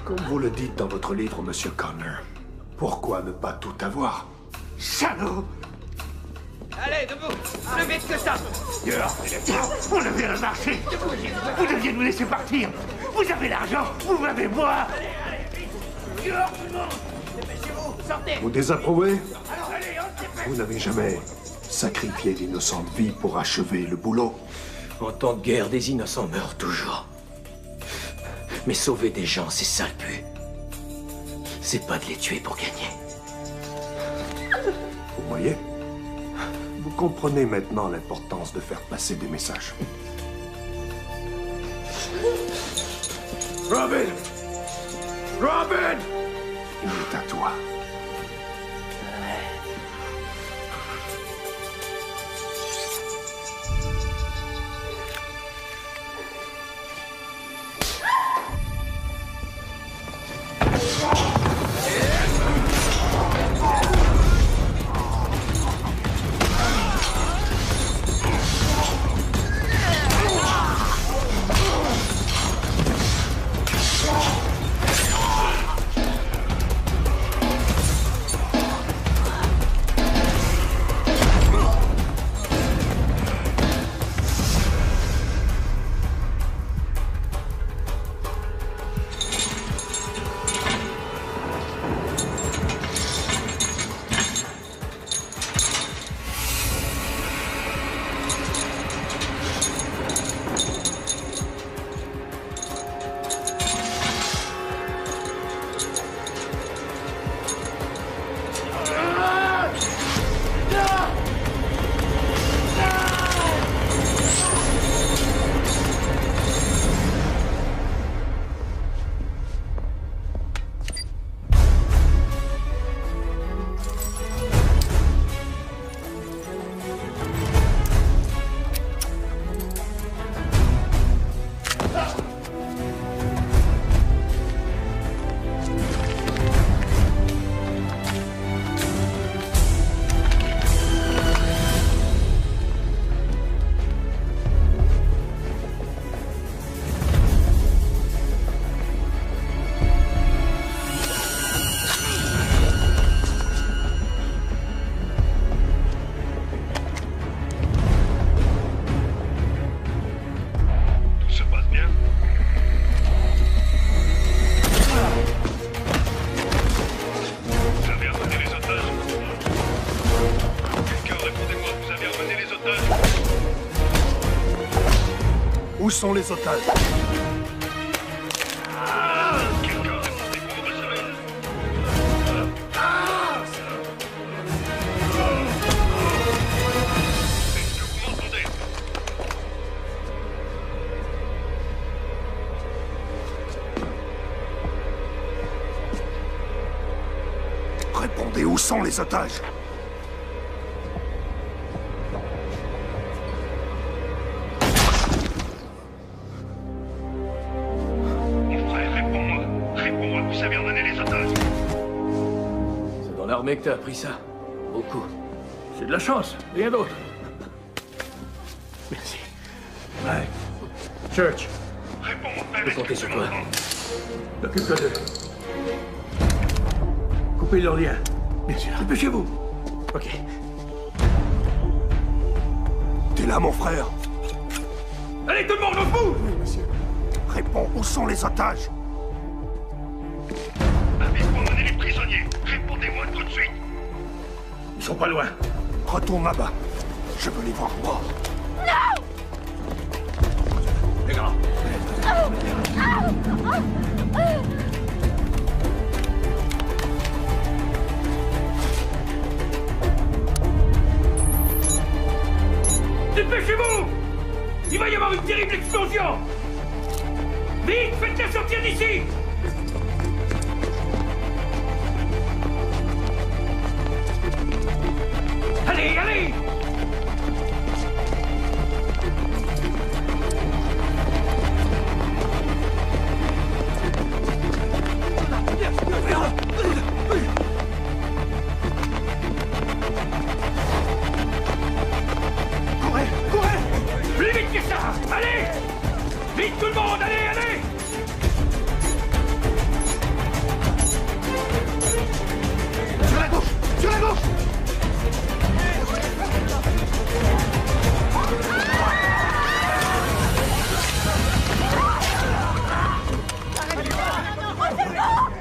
Comme vous le dites dans votre livre, Monsieur Connor, pourquoi ne pas tout avoir? Salaud! Allez, debout! Plus vite que ça! On avait le marché! Vous deviez nous laisser partir! Vous avez l'argent! Vous m'avez moi! Dehors, tout le monde! Dépêchez-vous! Sortez! Vous désapprouvez? Alors allez, on se dépêche! Vous n'avez jamais sacrifié d'innocentes vies pour achever le boulot? En temps de guerre, des innocents meurent toujours. Mais sauver des gens, c'est ça le but. C'est pas de les tuer pour gagner. Vous voyez? Vous comprenez maintenant l'importance de faire passer des messages. Robin! Robin! Il est à toi. Où sont les otages? Répondez, où sont les otages? Mon frère, réponds-moi. Réponds-moi, vous savez emmener les otages. C'est dans l'armée que t'as appris ça. Beaucoup. C'est de la chance, rien d'autre. Merci. Ouais. Church. Réponds, Je peux compter sur toi. Occupe-toi d'eux. Coupez leurs liens. Bien sûr. Dépêchez-vous. Ok. T'es là, mon frère? Allez, tout le monde, au bout! Oui, monsieur. Réponds, où sont les otages? Avez-vous emmené les prisonniers? Répondez-moi tout de suite. Ils sont pas loin. Retourne là-bas. Je veux les voir morts. Non! Les gars. Dépêchez-vous! Il va y avoir une terrible explosion! Vite, faites-la sortir d'ici! Allez, allez! Courez! Courez! Plus vite que ça! Allez! Vite tout le monde! Allez, allez! Sur la gauche! Sur la gauche!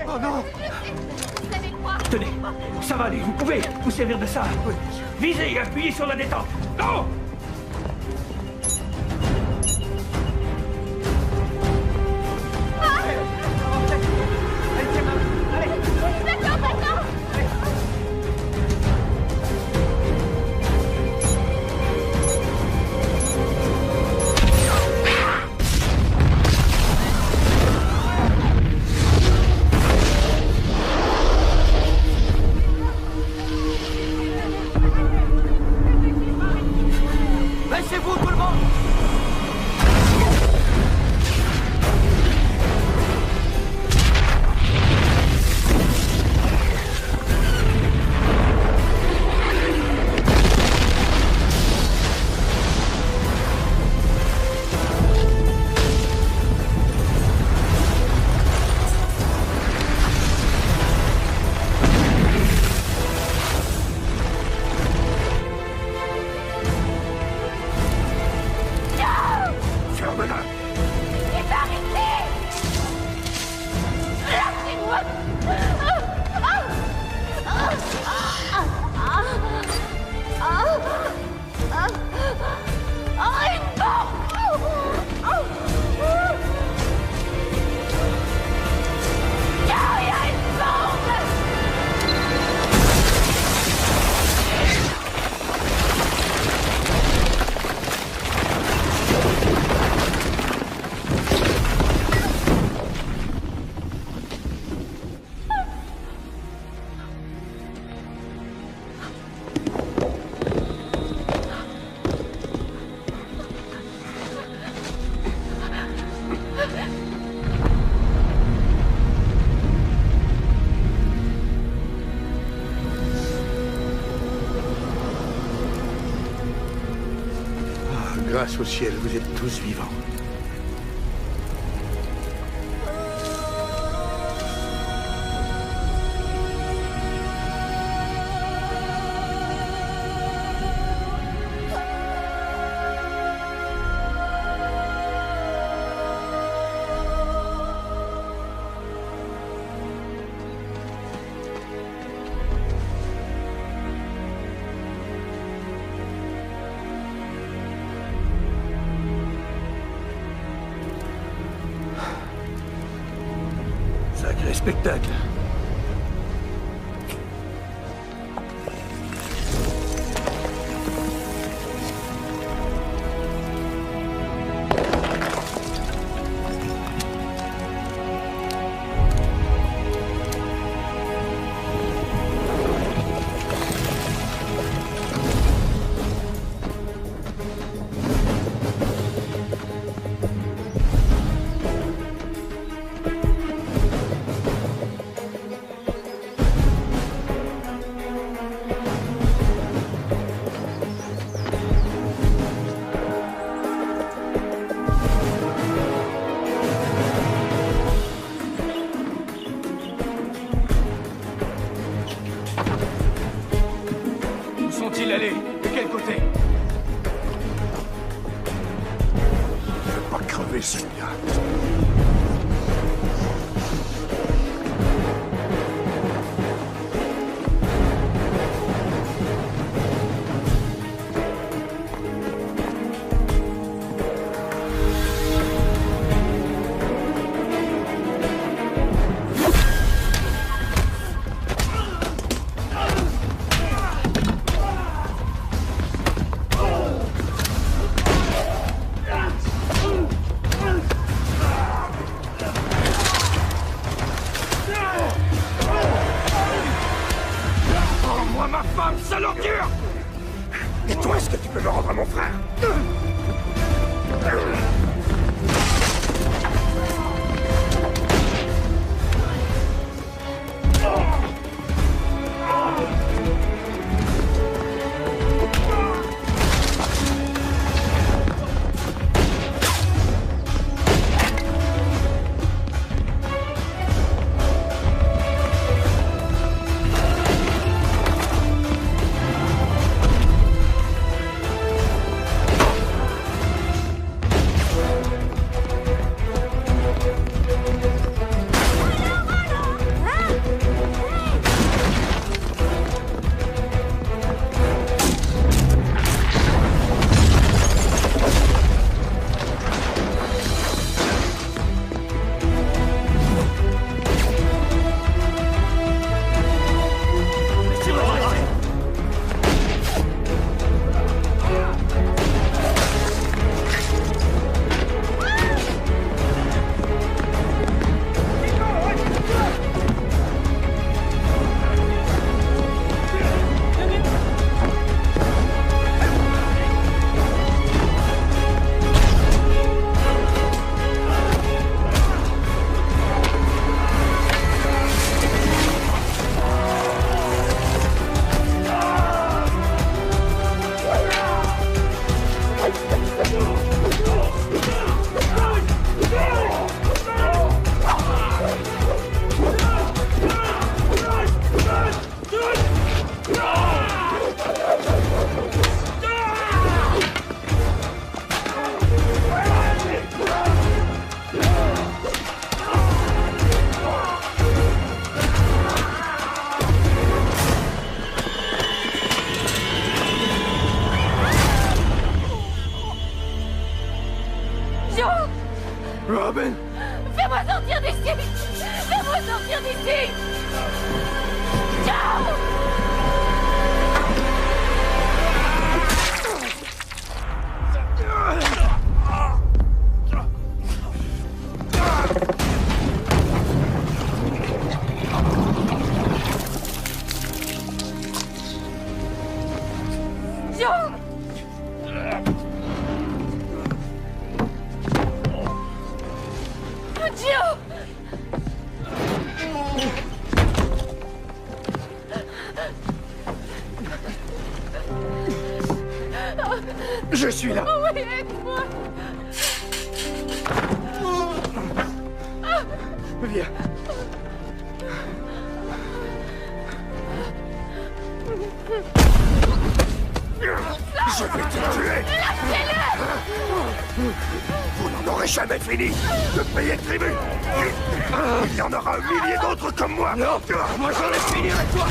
Oh non! Tenez, ça va aller, vous pouvez vous servir de ça. Visez et appuyez sur la détente. Non! Baissez-vous, tout le monde! Ferme-la! Il va arrêter! Lâchez-moi! Grâce au ciel, vous êtes tous vivants. spectacle. De quel côté? Je vais pas crever celui-là. Et toi, est-ce que tu peux me rendre à mon frère? Robin! Fais-moi sortir d'ici! Fais-moi sortir d'ici! Ciao! Je suis là. Oui, aide-moi. Viens. Je vais te tuer. Vous n'en aurez jamais fini de payer le tribut. Il y en aura 1 millier d'autres comme moi. Non, moi j'en ai fini avec toi.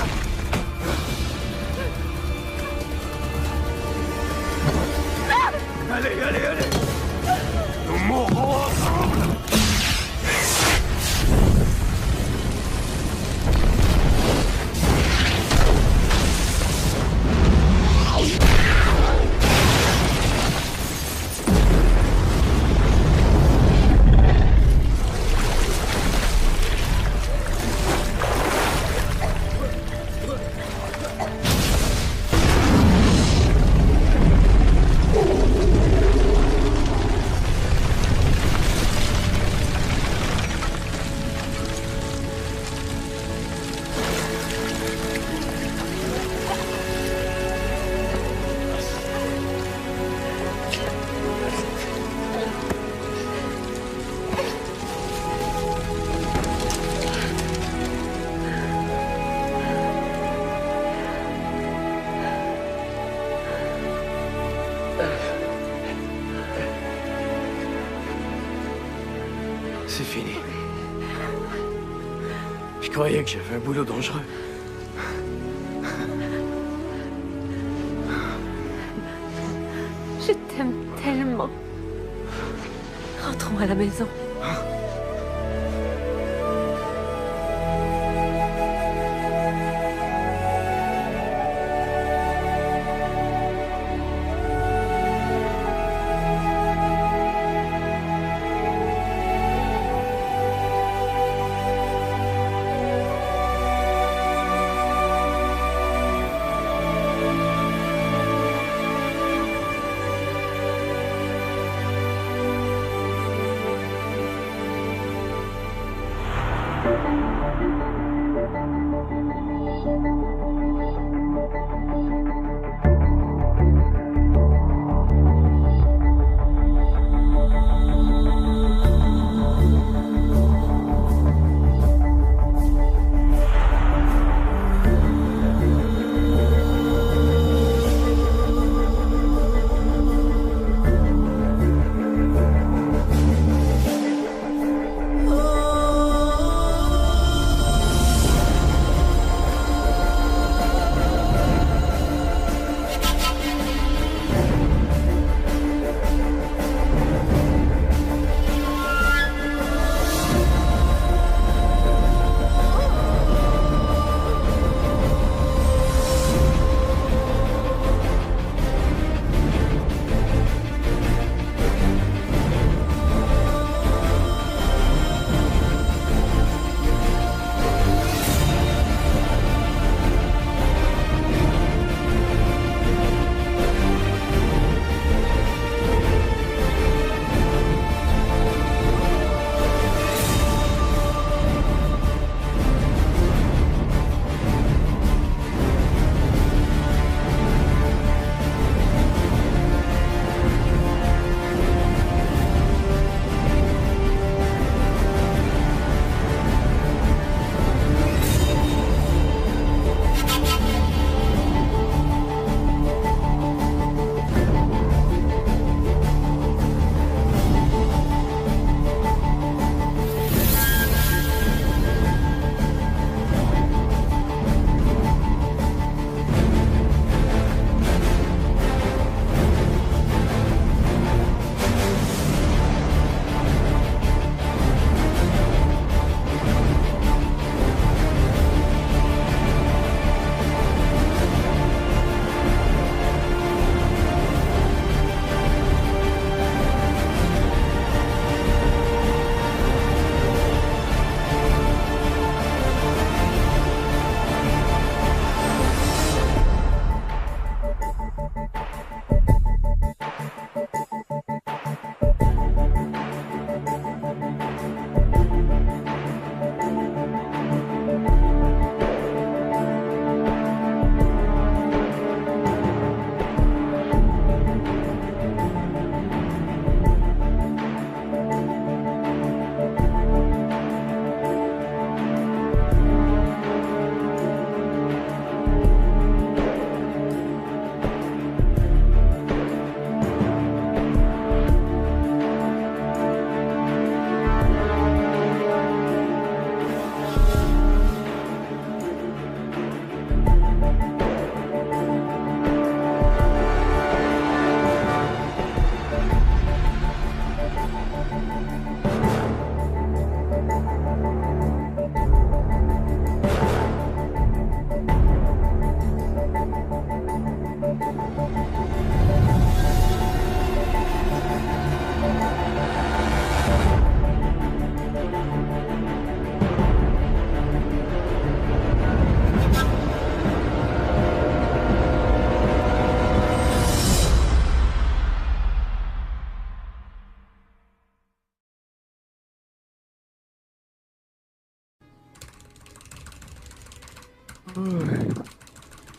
Allez, allez, allez. Nous mourrons ensemble. croyais que j'avais un boulot dangereux. Je t'aime tellement. Rentrons à la maison.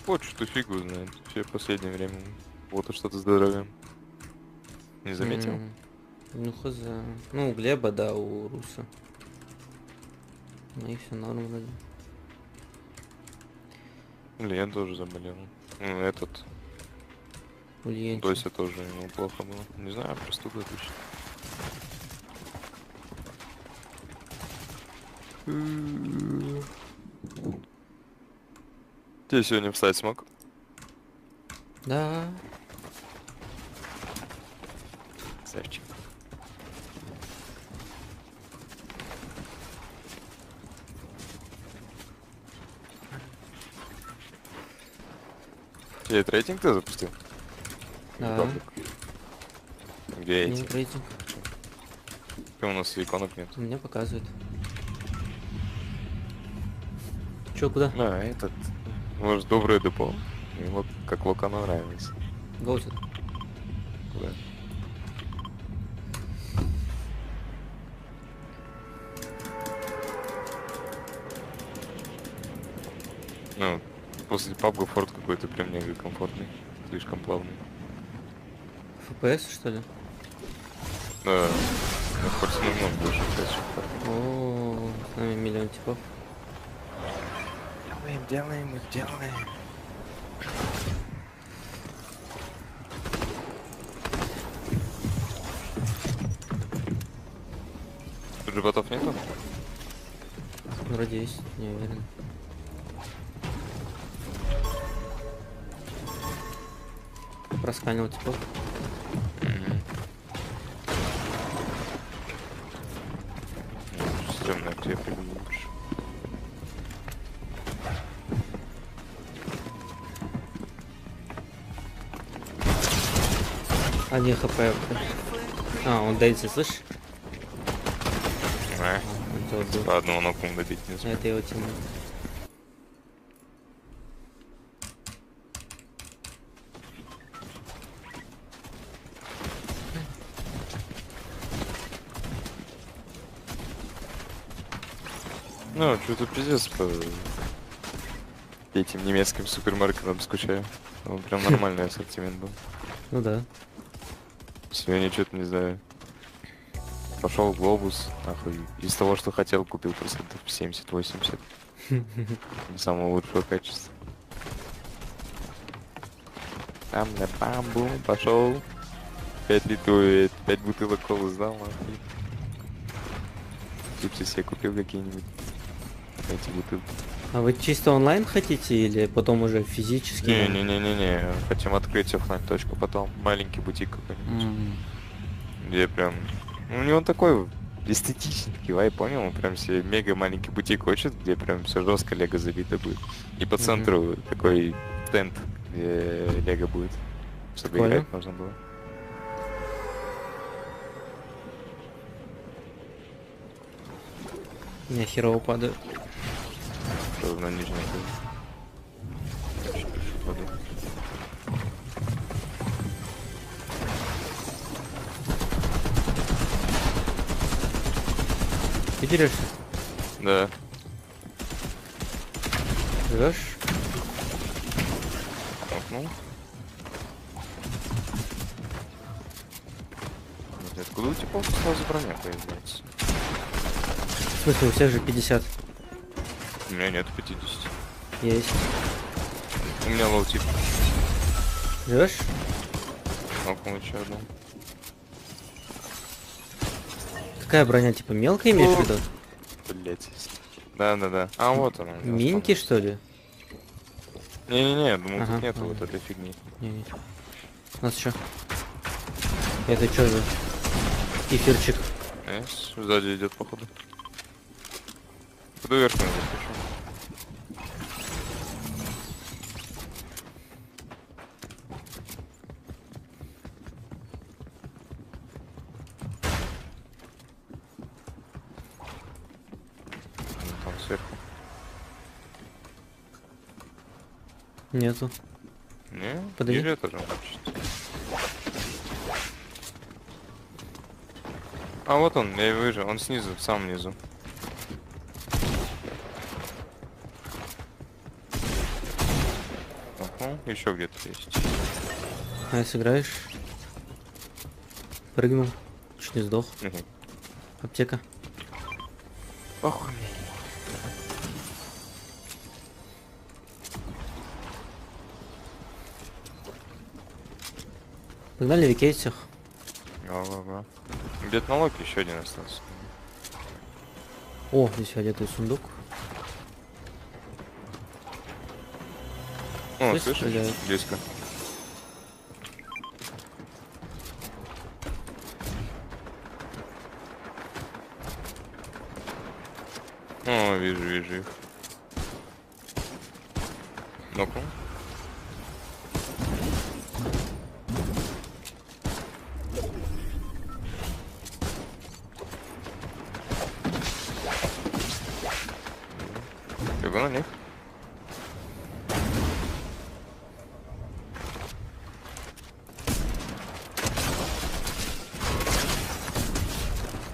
Вот что-то фигу знает. Все в последнее время. Вот и что-то с здоровьем. Не заметил? Ну хз. Ну у Глеба, да, у Руса. Ну и все норм вроде. Илья тоже заболел. Ну, этот. Дося тоже ему плохо было. Не знаю, простуда точно. Ты сегодня встать смог? Да. Красавчик. Тебе этот рейтинг ты запустил? Да. Паблик? Где Нет эти? рейтинг. Почему у нас иконок нет? У меня показывает. Чё, куда? А, этот. Может, доброе депо. Ему как Локану нравится. Гоутит. Куда? Ну, после пабга форт какой-то прям мега комфортный. Слишком плавный. ФПС, что ли? Да. На форте намного больше FPS, чем в пабге. О, с нами миллион типов. Делаем. Тут же ботов нету? Вроде есть, не уверен. Просканил типов. Стремно, где я приду лучше. А, не хп. А, он дается, слышишь? По одному ноком добить не смог. Это его тема. Ну, что-то пиздец по этим немецким супермаркетам скучаю. Он прям нормальный ассортимент был. Ну да. Сегодня что-то не знаю. Пошел глобус, нахуй. Из того, что хотел, купил процентов 70-80. Самого лучшего качества. Там на бамбу пошел. 5 литров, 5 бутылок колы сдал, нахуй. Чипсы себе купил какие-нибудь. Эти бутылки. А вы чисто онлайн хотите или потом уже физически? Не. Хотим открыть оффлайн точку потом. Маленький бутик какой-нибудь. Где прям... У него такой эстетический вайп, понял? Он прям себе мега маленький бутик хочет, где прям все жестко лего забито будет. И по центру такой тент, где лего будет. Чтобы играть можно было. Я херово падаю. Что на нижнем падаю. Ты дерешься? Да. Живешь? Ну. Откуда у тебя сразу броня появляется? В смысле, у всех же 50? У меня нет 50. Есть. У меня лоу-тип. Живешь? Нокнул еще одну. Какая броня, типа мелкая имеешь в виду? Блять. Да. А вот она. Минки, что ли? Не, думаю, тут нету вот этой фигни. Не. У нас что? Это что за эфирчик? Сзади идет, походу. Куда вверх надо запишу? Там сверху. Нету. Не? Подойди. Ниже тоже хочет. А вот он, я его вижу, он снизу, в самом низу. Еще где-то есть. А сыграешь? Прыгнул. Чуть не сдох. Аптека. Похуй. Погнали викей всех. Ага. Где-то на локе еще один остался. О, здесь одетый сундук. О, Слышь, слышишь? стреляют. Близко. О, вижу их. Ну-ка. Бегу на них.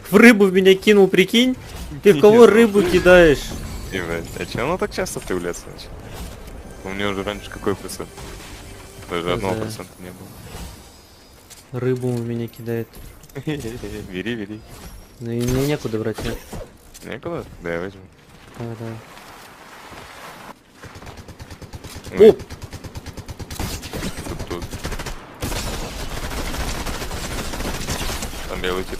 В рыбу в меня кинул, прикинь? Ты в кого рыбу кидаешь? Ебать, а че оно так часто появляется? У меня уже раньше какой процент? Даже 1% не было. Рыбу в меня кидает. Бери. Ну и мне некуда брать, нет? Некуда? Да, я возьму. Давай. Ой. Оп! Тут. Там белый тип.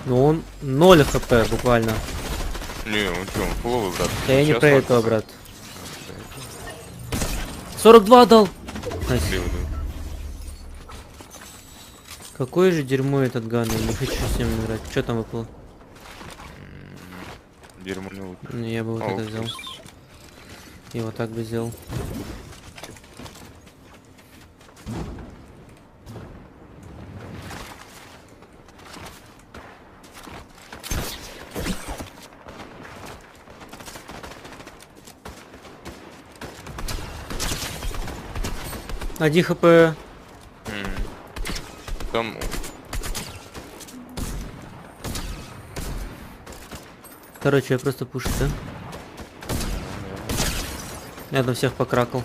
Ну он 0 хп буквально. Не, он что, он фуловый, брат. Да я не Сейчас про он- этого, брат. 42 дал! Найс. Белый, да. Какое же дерьмо этот ган, я не хочу с ним играть. Что там выпало? Дерьмо не лук. Не, я бы вот А, это лук взял. есть. И вот так бы сделал. Один хп. Там... Короче, я просто пушу, да? Я там всех покракал.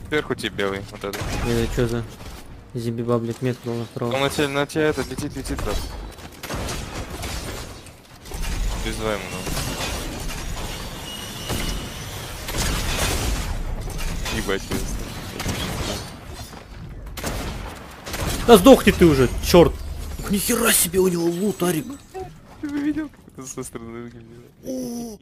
Сверху тебе белый, вот это. Это что за зиби-баблик метнул на второго? Он на тебя это летит, брат. Без два ему надо. Ебать, Да сдохни ты уже, черт! Нихера себе у него лут, Арик! Ты бы видел, как это со стороны выглядит?